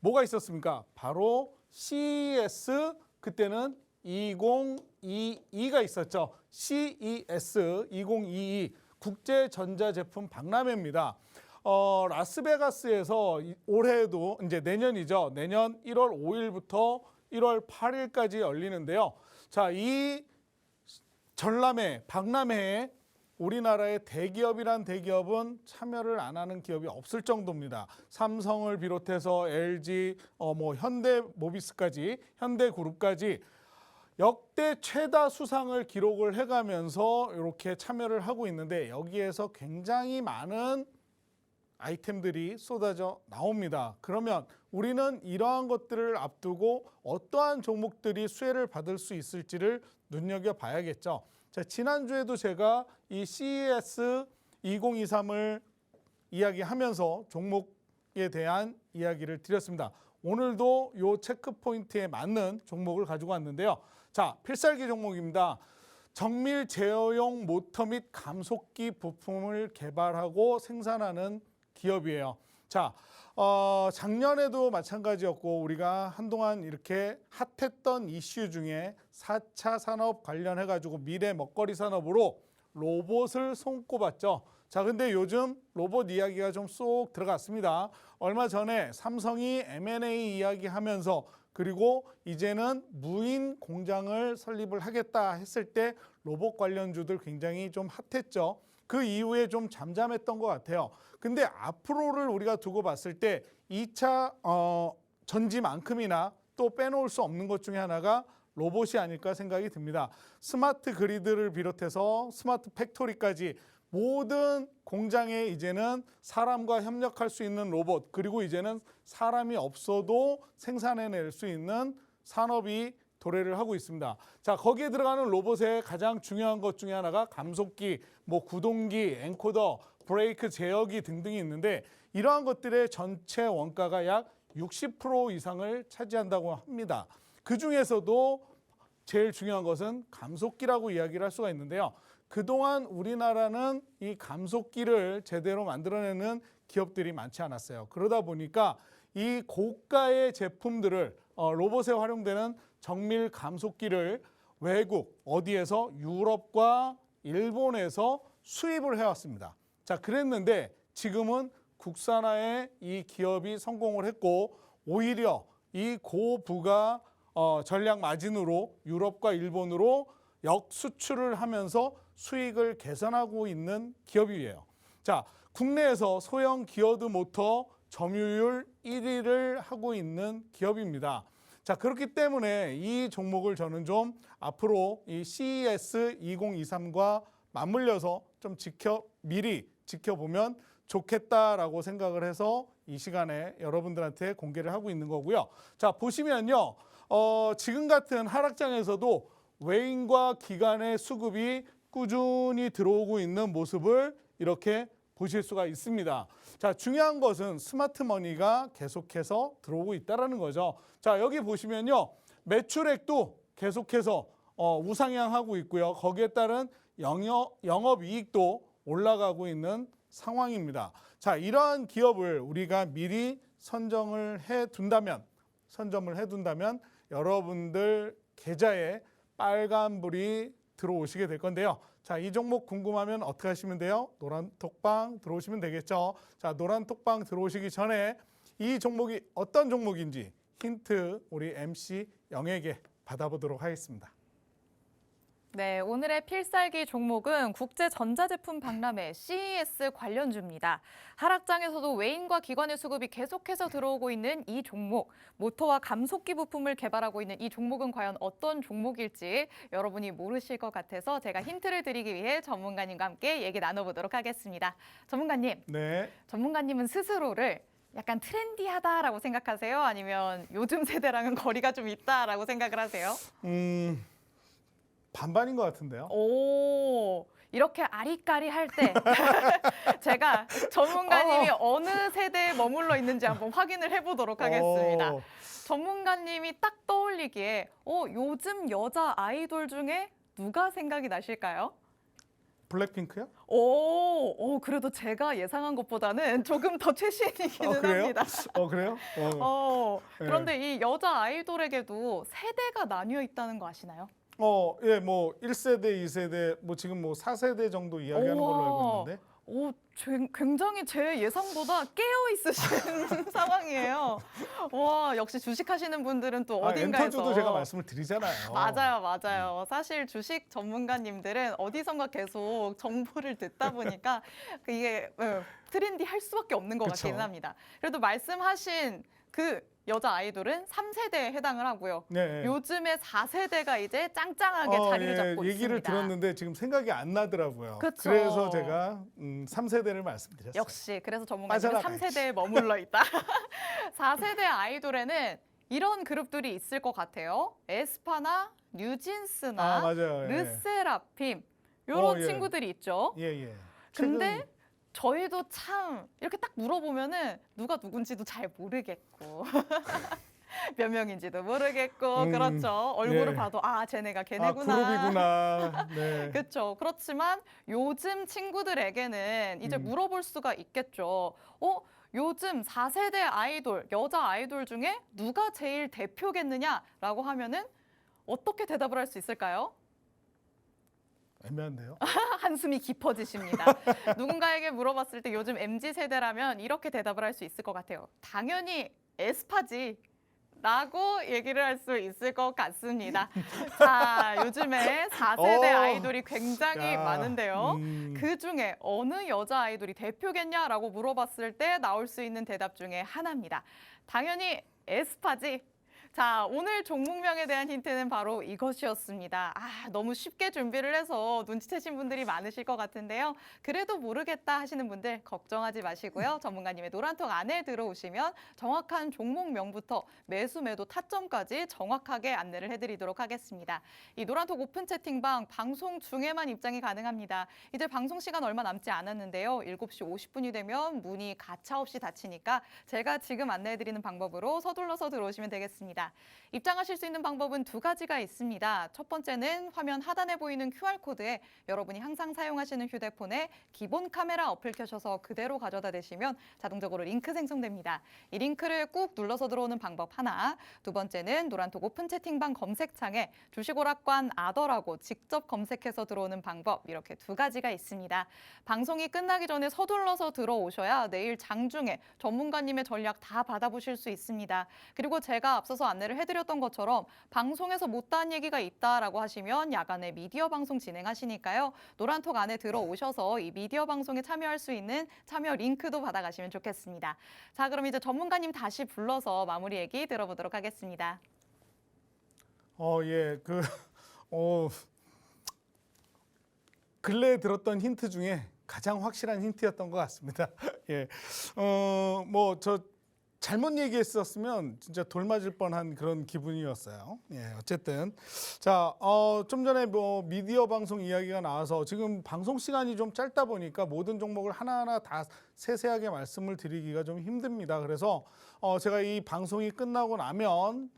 뭐가 있었습니까? 바로 CES, 그때는 2022가 있었죠. CES 2022 국제전자제품 박람회입니다. 라스베가스에서 올해도 이제 내년이죠. 내년 1월 5일부터 1월 8일까지 열리는데요. 자, 이 전람회, 박람회에 우리나라의 대기업이란 대기업은 참여를 안 하는 기업이 없을 정도입니다. 삼성을 비롯해서 LG, 현대모비스까지, 현대그룹까지 역대 최다 수상을 기록을 해가면서 이렇게 참여를 하고 있는데 여기에서 굉장히 많은 아이템들이 쏟아져 나옵니다. 그러면 우리는 이러한 것들을 앞두고 어떠한 종목들이 수혜를 받을 수 있을지를 눈여겨봐야겠죠. 자, 지난주에도 제가 이 CES 2023을 이야기하면서 종목에 대한 이야기를 드렸습니다. 오늘도 이 체크 포인트에 맞는 종목을 가지고 왔는데요. 자, 필살기 종목입니다. 정밀 제어용 모터 및 감속기 부품을 개발하고 생산하는 기업이에요. 자, 작년에도 마찬가지였고 우리가 한동안 이렇게 핫했던 이슈 중에 4차 산업 관련해가지고 미래 먹거리 산업으로 로봇을 손꼽았죠. 자, 근데 요즘 로봇 이야기가 좀 쏙 들어갔습니다. 얼마 전에 삼성이 M&A 이야기하면서 그리고 이제는 무인 공장을 설립을 하겠다 했을 때 로봇 관련주들 굉장히 좀 핫했죠. 그 이후에 좀 잠잠했던 것 같아요. 근데 앞으로를 우리가 두고 봤을 때 2차 전지만큼이나 또 빼놓을 수 없는 것 중에 하나가 로봇이 아닐까 생각이 듭니다. 스마트 그리드를 비롯해서 스마트 팩토리까지 모든 공장에 이제는 사람과 협력할 수 있는 로봇, 그리고 이제는 사람이 없어도 생산해낼 수 있는 산업이 도래를 하고 있습니다. 자, 거기에 들어가는 로봇의 가장 중요한 것 중에 하나가 감속기, 구동기, 엔코더, 브레이크 제어기 등등이 있는데 이러한 것들의 전체 원가가 약 60% 이상을 차지한다고 합니다. 그 중에서도 제일 중요한 것은 감속기라고 이야기를 할 수가 있는데요. 그동안 우리나라는 이 감속기를 제대로 만들어내는 기업들이 많지 않았어요. 그러다 보니까 이 고가의 제품들을 로봇에 활용되는 정밀 감속기를 외국 어디에서 유럽과 일본에서 수입을 해왔습니다. 자, 그랬는데 지금은 국산화에 이 기업이 성공을 했고 오히려 이 고부가 전략 마진으로 유럽과 일본으로 역수출을 하면서 수익을 개선하고 있는 기업이에요. 자, 국내에서 소형 기어드 모터 점유율 1위를 하고 있는 기업입니다. 자, 그렇기 때문에 이 종목을 저는 좀 앞으로 이 CES 2023과 맞물려서 좀 미리 지켜보면 좋겠다라고 생각을 해서 이 시간에 여러분들한테 공개를 하고 있는 거고요. 자, 보시면요. 지금 같은 하락장에서도 외인과 기관의 수급이 꾸준히 들어오고 있는 모습을 이렇게 보실 수가 있습니다. 자, 중요한 것은 스마트머니가 계속해서 들어오고 있다는 거죠. 자, 여기 보시면요. 매출액도 계속해서 우상향하고 있고요. 거기에 따른 영업이익도 올라가고 있는 상황입니다. 자, 이러한 기업을 우리가 미리 선점을 해둔다면 여러분들 계좌에 빨간불이 들어오시게 될 건데요. 자, 이 종목 궁금하면 어떻게 하시면 돼요? 노란 톡방 들어오시면 되겠죠. 자, 노란 톡방 들어오시기 전에 이 종목이 어떤 종목인지 힌트 우리 MC 영에게 받아보도록 하겠습니다. 네, 오늘의 필살기 종목은 국제전자제품 박람회 CES 관련주입니다. 하락장에서도 외인과 기관의 수급이 계속해서 들어오고 있는 이 종목, 모터와 감속기 부품을 개발하고 있는 이 종목은 과연 어떤 종목일지 여러분이 모르실 것 같아서 제가 힌트를 드리기 위해 전문가님과 함께 얘기 나눠보도록 하겠습니다. 전문가님, 네. 전문가님은 스스로를 약간 트렌디하다라고 생각하세요? 아니면 요즘 세대랑은 거리가 좀 있다라고 생각을 하세요? 반반인 것 같은데요. 오, 이렇게 아리까리할 때 제가 전문가님이 어느 세대에 머물러 있는지 한번 확인을 해보도록 하겠습니다. 전문가님이 딱 떠올리기에 요즘 여자 아이돌 중에 누가 생각이 나실까요? 블랙핑크요? 그래도 제가 예상한 것보다는 조금 더 최신이기는 그래요? 합니다. 그래요? 그런데 이 여자 아이돌에게도 세대가 나뉘어 있다는 거 아시나요? 예, 뭐 1세대, 2세대, 뭐 지금 뭐 4세대 정도 이야기하는 걸로 알고 있는데. 굉장히 제 예상보다 깨어 있으신 상황이에요. 와, 역시 주식하시는 분들은 또 어딘가에서 엔터주도 제가 말씀을 드리잖아요. 맞아요. 사실 주식 전문가님들은 어디선가 계속 정보를 듣다 보니까 이게 트렌디 할 수밖에 없는 것 같기는 합니다. 그래도 말씀하신 그 여자 아이돌은 3세대에 해당을 하고요. 네. 요즘에 4세대가 이제 짱짱하게 자리를 잡고 얘기를 있습니다. 들었는데 지금 생각이 안 나더라고요. 그쵸. 그래서 제가 3세대를 말씀드렸어요. 역시 그래서 전문가님은 3세대에 머물러 있다. 4세대 아이돌에는 이런 그룹들이 있을 것 같아요. 에스파나 뉴진스나 맞아요. 르세라핌 이런 예. 친구들이 있죠. 예. 근데 저희도 참 이렇게 딱 물어보면은 누가 누군지도 잘 모르겠고 몇 명인지도 모르겠고 그렇죠. 얼굴을 봐도 쟤네가 걔네구나. 그룹이구나. 네. 그렇죠. 그렇지만 요즘 친구들에게는 이제 물어볼 수가 있겠죠. 요즘 4세대 아이돌, 여자 아이돌 중에 누가 제일 대표겠느냐라고 하면은 어떻게 대답을 할 수 있을까요? 애매한데요. 한숨이 깊어지십니다. 누군가에게 물어봤을 때 요즘 MZ세대라면 이렇게 대답을 할 수 있을 것 같아요. 당연히 에스파지. 라고 얘기를 할 수 있을 것 같습니다. 자, 요즘에 4세대 아이돌이 굉장히 많은데요. 그중에 어느 여자 아이돌이 대표겠냐라고 물어봤을 때 나올 수 있는 대답 중에 하나입니다. 당연히 에스파지. 자, 오늘 종목명에 대한 힌트는 바로 이것이었습니다. 너무 쉽게 준비를 해서 눈치채신 분들이 많으실 것 같은데요. 그래도 모르겠다 하시는 분들 걱정하지 마시고요. 전문가님의 노란톡 안에 들어오시면 정확한 종목명부터 매수, 매도, 타점까지 정확하게 안내를 해드리도록 하겠습니다. 이 노란톡 오픈 채팅방 방송 중에만 입장이 가능합니다. 이제 방송 시간 얼마 남지 않았는데요. 7시 50분이 되면 문이 가차없이 닫히니까 제가 지금 안내해드리는 방법으로 서둘러서 들어오시면 되겠습니다. 있습니다. 입장하실 수 있는 방법은 두 가지가 있습니다. 첫 번째는 화면 하단에 보이는 QR코드에 여러분이 항상 사용하시는 휴대폰에 기본 카메라 어플 켜셔서 그대로 가져다 대시면 자동적으로 링크 생성됩니다. 이 링크를 꾹 눌러서 들어오는 방법 하나, 두 번째는 노란톡 오픈 채팅방 검색창에 주식오락관 아더라고 직접 검색해서 들어오는 방법, 이렇게 두 가지가 있습니다. 방송이 끝나기 전에 서둘러서 들어오셔야 내일 장중에 전문가님의 전략 다 받아보실 수 있습니다. 그리고 제가 앞서서 안내를 해드렸던 것처럼 방송에서 못다한 얘기가 있다라고 하시면 야간에 미디어 방송 진행하시니까요. 노란톡 안에 들어오셔서 이 미디어 방송에 참여할 수 있는 참여 링크도 받아가시면 좋겠습니다. 자, 그럼 이제 전문가님 다시 불러서 마무리 얘기 들어보도록 하겠습니다. 예, 근래에 들었던 힌트 중에 가장 확실한 힌트였던 것 같습니다. 예, 저 잘못 얘기했었으면 진짜 돌 맞을 뻔한 그런 기분이었어요. 예, 어쨌든 자, 좀 전에 미디어 방송 이야기가 나와서 지금 방송 시간이 좀 짧다 보니까 모든 종목을 하나하나 다 세세하게 말씀을 드리기가 좀 힘듭니다. 그래서 제가 이 방송이 끝나고 나면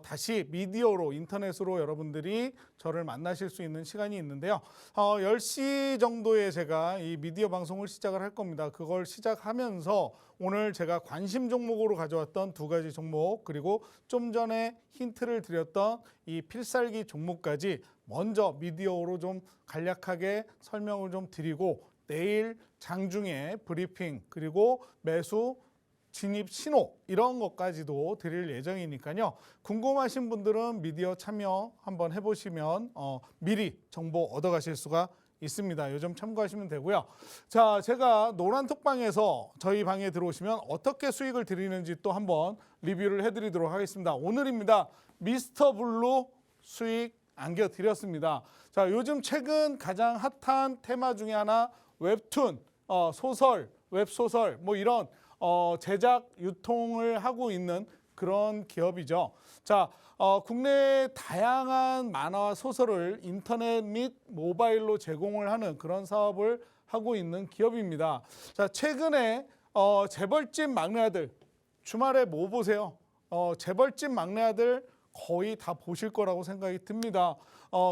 다시 미디어로 인터넷으로 여러분들이 저를 만나실 수 있는 시간이 있는데요. 10시 정도에 제가 이 미디어 방송을 시작을 할 겁니다. 그걸 시작하면서 오늘 제가 관심 종목으로 가져왔던 두 가지 종목, 그리고 좀 전에 힌트를 드렸던 이 필살기 종목까지 먼저 미디어로 좀 간략하게 설명을 좀 드리고 내일 장중에 브리핑, 그리고 매수 진입 신호 이런 것까지도 드릴 예정이니까요. 궁금하신 분들은 미디어 참여 한번 해보시면 미리 정보 얻어가실 수가 있습니다. 요즘 참고하시면 되고요. 자, 제가 노란톡방에서 저희 방에 들어오시면 어떻게 수익을 드리는지 또 한번 리뷰를 해드리도록 하겠습니다. 오늘입니다. 미스터 블루 수익 안겨드렸습니다. 자, 요즘 최근 가장 핫한 테마 중에 하나 웹툰, 소설, 웹소설 뭐 이런 제작, 유통을 하고 있는 그런 기업이죠. 자, 국내의 다양한 만화와 소설을 인터넷 및 모바일로 제공을 하는 그런 사업을 하고 있는 기업입니다. 자, 최근에 재벌집 막내 아들, 주말에 뭐 보세요? 재벌집 막내 아들 거의 다 보실 거라고 생각이 듭니다.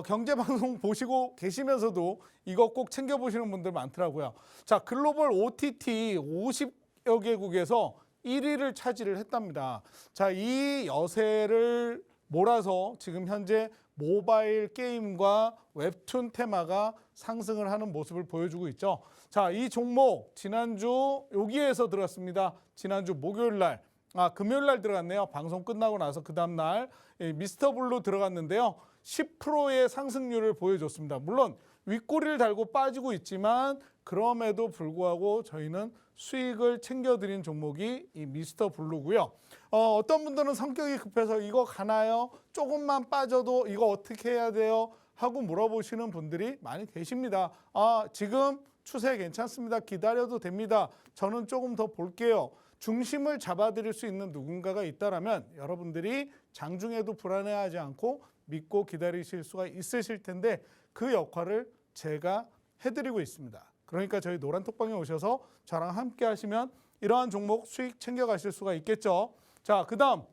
경제방송 보시고 계시면서도 이거 꼭 챙겨보시는 분들 많더라고요. 자, 글로벌 OTT 50여 개국에서 1위를 차지를 했답니다. 자, 이 여세를 몰아서 지금 현재 모바일 게임과 웹툰 테마가 상승을 하는 모습을 보여주고 있죠. 자, 이 종목 지난주 여기에서 들었습니다. 지난주 목요일 날, 금요일 날 들어갔네요. 방송 끝나고 나서 그 다음 날 미스터 블루 들어갔는데요. 10%의 상승률을 보여줬습니다. 물론 윗꼬리를 달고 빠지고 있지만 그럼에도 불구하고 저희는 수익을 챙겨드린 종목이 이 미스터 블루고요. 어떤 분들은 성격이 급해서 이거 가나요? 조금만 빠져도 이거 어떻게 해야 돼요? 하고 물어보시는 분들이 많이 계십니다. 지금 추세 괜찮습니다. 기다려도 됩니다. 저는 조금 더 볼게요. 중심을 잡아드릴 수 있는 누군가가 있다라면 여러분들이 장중에도 불안해하지 않고 믿고 기다리실 수가 있으실 텐데 그 역할을 제가 해드리고 있습니다. 그러니까 저희 노란톡방에 오셔서 저랑 함께 하시면 이러한 종목 수익 챙겨가실 수가 있겠죠. 자, 그 다음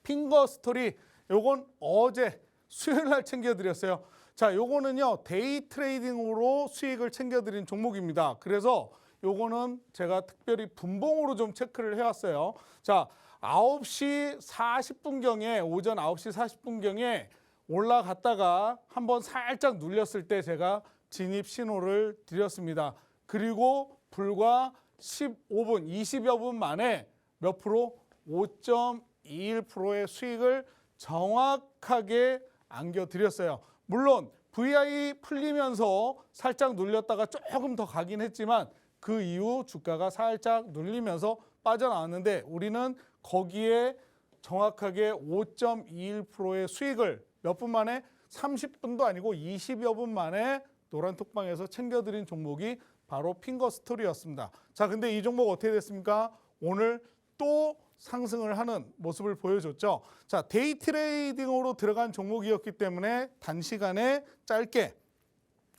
핑거 스토리, 요건 어제 수요일 날 챙겨드렸어요. 자, 요거는요 데이 트레이딩으로 수익을 챙겨드린 종목입니다. 그래서 요거는 제가 특별히 분봉으로 좀 체크를 해왔어요. 자, 9시 40분경에 오전 9시 40분경에 올라갔다가 한번 살짝 눌렸을 때 제가 진입 신호를 드렸습니다. 그리고 불과 15분, 20여 분 만에 몇 프로? 5.21%의 수익을 정확하게 안겨드렸어요. 물론 VI 풀리면서 살짝 눌렸다가 조금 더 가긴 했지만 그 이후 주가가 살짝 눌리면서 빠져나왔는데 우리는 거기에 정확하게 5.21%의 수익을 몇 분 만에 30분도 아니고 20여 분 만에 노란톡방에서 챙겨드린 종목이 바로 핑거 스토리였습니다. 자, 근데 이 종목 어떻게 됐습니까? 오늘 또 상승을 하는 모습을 보여줬죠. 자, 데이 트레이딩으로 들어간 종목이었기 때문에 단시간에 짧게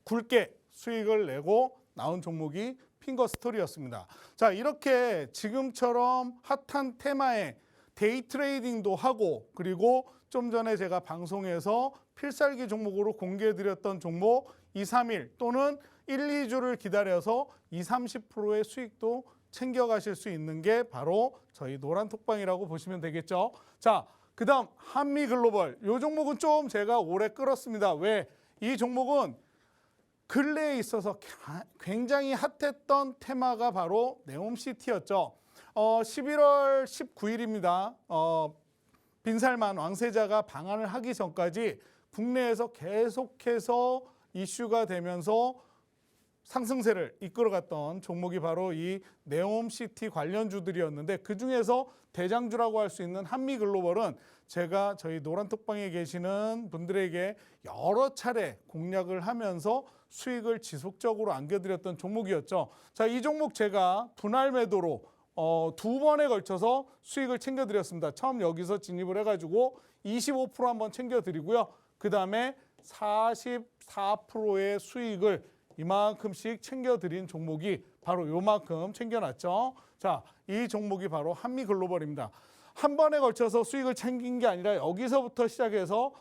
굵게 수익을 내고 나온 종목이 핑거 스토리였습니다. 자, 이렇게 지금처럼 핫한 테마에 데이 트레이딩도 하고 그리고 좀 전에 제가 방송에서 필살기 종목으로 공개해드렸던 종목 2, 3일 또는 1, 2주를 기다려서 20, 30%의 수익도 챙겨가실 수 있는 게 바로 저희 노란톡방이라고 보시면 되겠죠. 자, 그 다음 한미글로벌. 이 종목은 좀 제가 오래 끌었습니다. 왜? 이 종목은 근래에 있어서 굉장히 핫했던 테마가 바로 네옴시티였죠. 11월 19일입니다. 빈살만 왕세자가 방한을 하기 전까지 국내에서 계속해서 이슈가 되면서 상승세를 이끌어갔던 종목이 바로 이 네옴시티 관련주들이었는데 그중에서 대장주라고 할 수 있는 한미글로벌은 제가 저희 노란톡방에 계시는 분들에게 여러 차례 공략을 하면서 수익을 지속적으로 안겨드렸던 종목이었죠. 자, 이 종목 제가 분할 매도로 2번에 걸쳐서 수익을 챙겨드렸습니다. 처음 여기서 진입을 해가지고 25% 한번 챙겨드리고요. 그 다음에 44%의 수익을 이만큼씩 챙겨드린 종목이 바로 요만큼 챙겨놨죠. 자, 이 종목이 바로 한미글로벌입니다. 한 번에 걸쳐서 수익을 챙긴 게 아니라 여기서부터 시작해서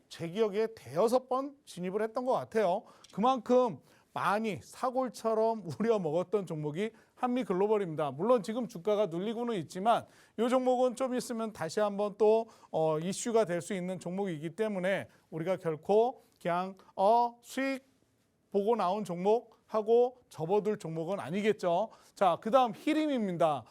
제 기억에 5번 진입을 했던 것 같아요. 그만큼 많이 사골처럼 우려먹었던 종목이 한미글로벌입니다. 물론 지금 주가가 눌리고는 있지만 이 종목은 좀 있으면 다시 한번 또 이슈가 될 수 있는 종목이기 때문에 우리가 결코 그냥 수익 보고 나온 종목하고 접어둘 종목은 아니겠죠. 자, 그 다음 히림입니다.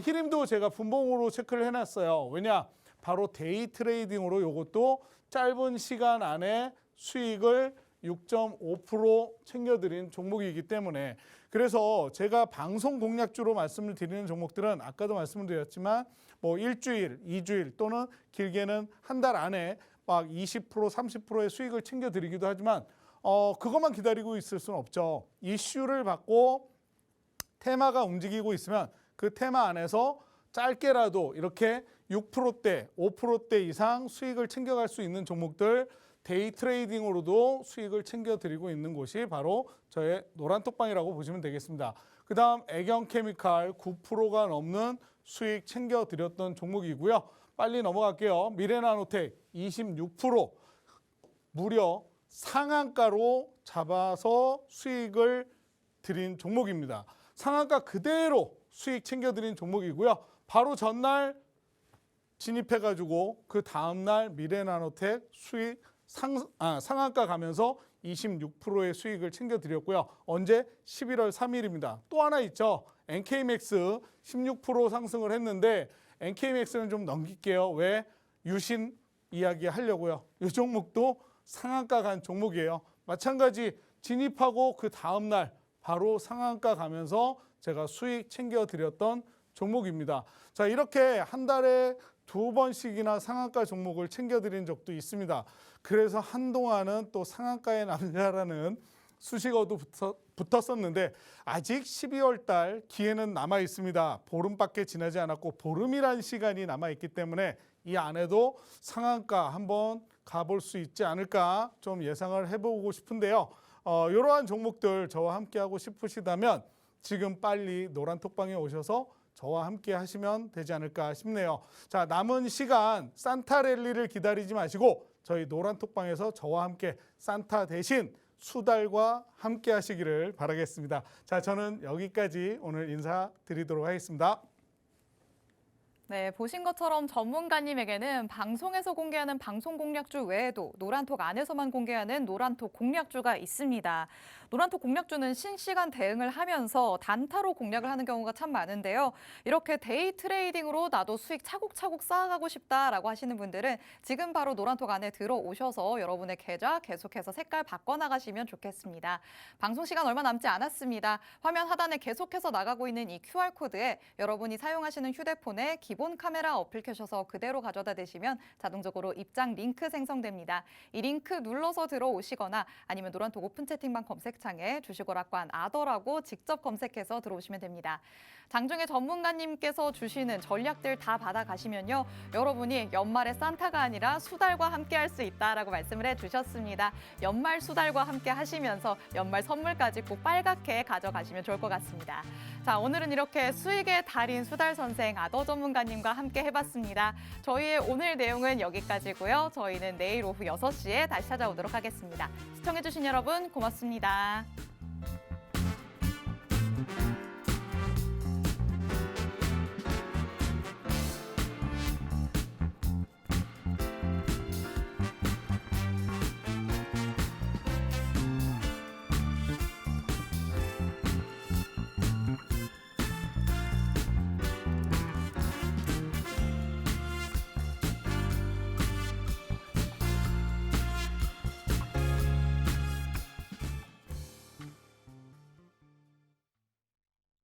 히림도 제가 분봉으로 체크를 해놨어요. 왜냐? 바로 데이 트레이딩으로 이것도 짧은 시간 안에 수익을 6.5% 챙겨드린 종목이기 때문에 그래서 제가 방송 공략주로 말씀을 드리는 종목들은 아까도 말씀을 드렸지만 뭐 일주일, 2주일 또는 길게는 한 달 안에 막 20%, 30%의 수익을 챙겨드리기도 하지만 그것만 기다리고 있을 수는 없죠. 이슈를 받고 테마가 움직이고 있으면 그 테마 안에서 짧게라도 이렇게 6%대, 5%대 이상 수익을 챙겨갈 수 있는 종목들 데이 트레이딩으로도 수익을 챙겨드리고 있는 곳이 바로 저의 노란톡방이라고 보시면 되겠습니다. 그 다음 애경케미칼 9%가 넘는 수익 챙겨드렸던 종목이고요. 빨리 넘어갈게요. 미래나노텍 26% 무려 상한가로 잡아서 수익을 드린 종목입니다. 상한가 그대로 수익 챙겨드린 종목이고요. 바로 전날 진입해가지고 그 다음날 미래나노텍 수익 상한가 가면서 26%의 수익을 챙겨드렸고요. 언제? 11월 3일입니다. 또 하나 있죠. NK맥스 16% 상승을 했는데 NK맥스는 좀 넘길게요. 왜? 유신 이야기 하려고요. 이 종목도 상한가 간 종목이에요. 마찬가지 진입하고 그 다음날 바로 상한가 가면서 제가 수익 챙겨드렸던 종목입니다. 자, 이렇게 한 달에 2번씩이나 상한가 종목을 챙겨드린 적도 있습니다. 그래서 한동안은 또 상한가의 남자라는 수식어도 붙었었는데 아직 12월 달 기회는 남아 있습니다. 보름밖에 지나지 않았고 보름이란 시간이 남아 있기 때문에 이 안에도 상한가 한번 가볼 수 있지 않을까 좀 예상을 해보고 싶은데요. 이러한 종목들 저와 함께 하고 싶으시다면 지금 빨리 노란톡방에 오셔서 저와 함께 하시면 되지 않을까 싶네요. 자, 남은 시간 산타 랠리를 기다리지 마시고 저희 노란톡방에서 저와 함께 산타 대신 수달과 함께 하시기를 바라겠습니다. 자, 저는 여기까지 오늘 인사드리도록 하겠습니다. 네, 보신 것처럼 전문가님에게는 방송에서 공개하는 방송 공략주 외에도 노란톡 안에서만 공개하는 노란톡 공략주가 있습니다. 노란톡 공략주는 실시간 대응을 하면서 단타로 공략을 하는 경우가 참 많은데요. 이렇게 데이 트레이딩으로 나도 수익 차곡차곡 쌓아가고 싶다라고 하시는 분들은 지금 바로 노란톡 안에 들어오셔서 여러분의 계좌 계속해서 색깔 바꿔나가시면 좋겠습니다. 방송 시간 얼마 남지 않았습니다. 화면 하단에 계속해서 나가고 있는 이 QR코드에 여러분이 사용하시는 휴대폰에 기본 카메라 어플 켜셔서 그대로 가져다 대시면 자동적으로 입장 링크 생성됩니다. 이 링크 눌러서 들어오시거나 아니면 노란톡 오픈 채팅방 검색창에 주식오락관 아더라고 직접 검색해서 들어오시면 됩니다. 장중에 전문가님께서 주시는 전략들 다 받아가시면요. 여러분이 연말에 산타가 아니라 수달과 함께 할 수 있다라고 말씀을 해주셨습니다. 연말 수달과 함께 하시면서 연말 선물까지 꼭 빨갛게 가져가시면 좋을 것 같습니다. 자, 오늘은 이렇게 수익의 달인 수달 선생 아더 전문가님 전문가님과 함께 해봤습니다. 저희의 오늘 내용은 여기까지고요. 저희는 내일 오후 6시에 다시 찾아오도록 하겠습니다. 시청해주신 여러분 고맙습니다.